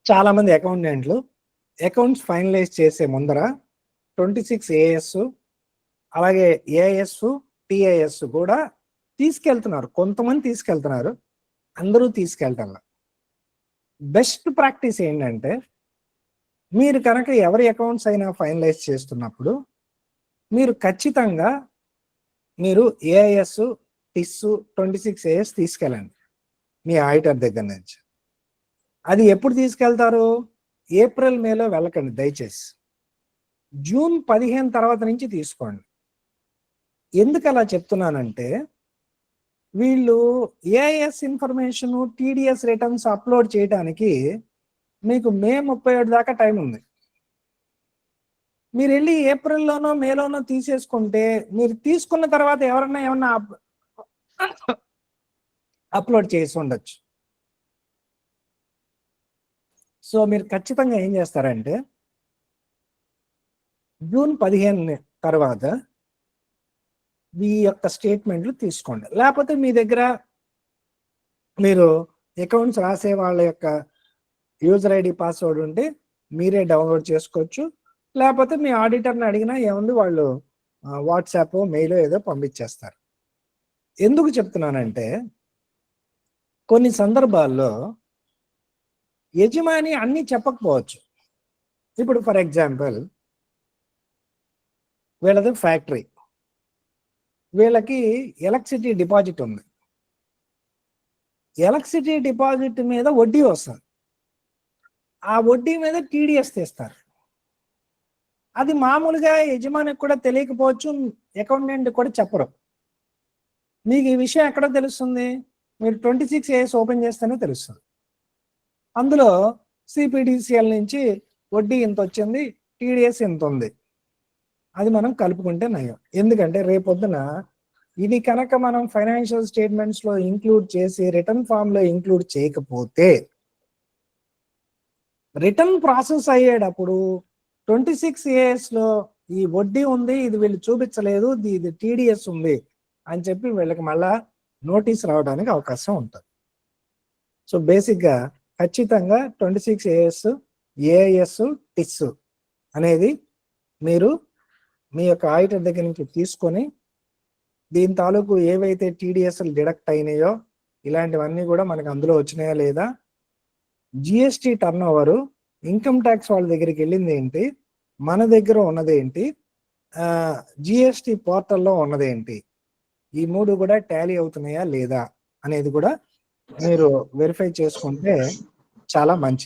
చాలా మంది అకౌంటెంట్లు అకౌంట్స్ ఫైనలైజ్ చేసే ముందర 26 AS అలాగే AIS TIS కూడా తీసుకెళ్తున్నారు. కొంతమంది తీసుకెళ్తున్నారు, అందరూ తీసుకెళ్ళటం. బెస్ట్ ప్రాక్టీస్ ఏంటంటే, మీరు కనుక ఎవరి అకౌంట్స్ అయినా ఫైనలైజ్ చేస్తున్నప్పుడు మీరు ఖచ్చితంగా మీరు AIS TIS 26 AS తీసుకెళ్ళండి మీ ఆడిటర్ దగ్గర నుంచి. అది ఎప్పుడు తీసుకెళ్తారు? ఏప్రిల్ మేలో వెళ్ళకండి దయచేసి. జూన్ 15 తర్వాత నుంచి తీసుకోండి. ఎందుకు అలా చెప్తున్నానంటే, వీళ్ళు AIS information TDS returns upload చేయడానికి మీకు మే 31 దాకా టైం ఉంది. మీరు వెళ్ళి ఏప్రిల్లోనో మేలోనో తీసేసుకుంటే మీరు తీసుకున్న తర్వాత ఎవరన్నా ఏమన్నా అప్లోడ్ చేసి ఉండొచ్చు. సో మీరు ఖచ్చితంగా ఏం చేస్తారంటే, జూన్ 15 తర్వాత మీ యొక్క స్టేట్మెంట్లు తీసుకోండి. లేకపోతే మీ దగ్గర మీరు అకౌంట్స్ రాసే వాళ్ళ యొక్క యూజర్ ID పాస్వర్డ్ ఉంటే మీరే డౌన్లోడ్ చేసుకోవచ్చు. లేకపోతే మీ ఆడిటర్ని అడిగినా ఏముంది, వాళ్ళు వాట్సాప్ మెయిల్ ఏదో పంపించేస్తారు. ఎందుకు చెప్తున్నానంటే, కొన్ని సందర్భాల్లో యజమాని అన్ని చెప్పకపోవచ్చు. ఇప్పుడు ఫర్ ఎగ్జాంపుల్ వీళ్ళది ఫ్యాక్టరీ, వీళ్ళకి ఎలక్ట్రిసిటీ డిపాజిట్ ఉంది. ఎలక్ట్రిసిటీ డిపాజిట్ మీద వడ్డీ వస్తుంది. ఆ వడ్డీ మీద TDS తీస్తారు. అది మామూలుగా యజమానికి కూడా తెలియకపోవచ్చు, అకౌంటెంట్ కూడా చెప్పరు. మీకు ఈ విషయం ఎక్కడ తెలుస్తుంది? మీరు 26 AS ఓపెన్ చేస్తేనే తెలుస్తుంది. అందులో CPDCL నుంచి వడ్డీ ఇంత వచ్చింది, TDS ఇంత ఉంది. అది మనం కలుపుకుంటే నయం. ఎందుకంటే రేపొద్దున ఇది కనుక మనం ఫైనాన్షియల్ స్టేట్మెంట్స్లో ఇంక్లూడ్ చేసి రిటర్న్ ఫామ్లో ఇంక్లూడ్ చేయకపోతే రిటర్న్ ప్రాసెస్ అయ్యేటప్పుడు 26 ASలో ఈ వడ్డీ ఉంది, ఇది వీళ్ళు చూపించలేదు, ఇది TDS ఉంది అని చెప్పి వీళ్ళకి మళ్ళా నోటీస్ రావడానికి అవకాశం ఉంటుంది. సో బేసిక్గా ఖచ్చితంగా 26 AS, AIS, TIS అనేది మీరు మీ యొక్క ఆడిటర్ దగ్గర నుంచి తీసుకొని దీని తాలూకు ఏవైతే TDSలు డిడక్ట్ అయినాయో ఇలాంటివన్నీ కూడా మనకు అందులో వచ్చినాయా లేదా, GST turn over, income tax వాళ్ళ దగ్గరికి వెళ్ళింది ఏంటి, మన దగ్గర ఉన్నదేంటి, GST పోర్టల్లో ఉన్నదేంటి, ఈ 3 కూడా టాలీ అవుతున్నాయా లేదా అనేది కూడా మీరు వెరిఫై చేసుకుంటే చాలా మంచిది.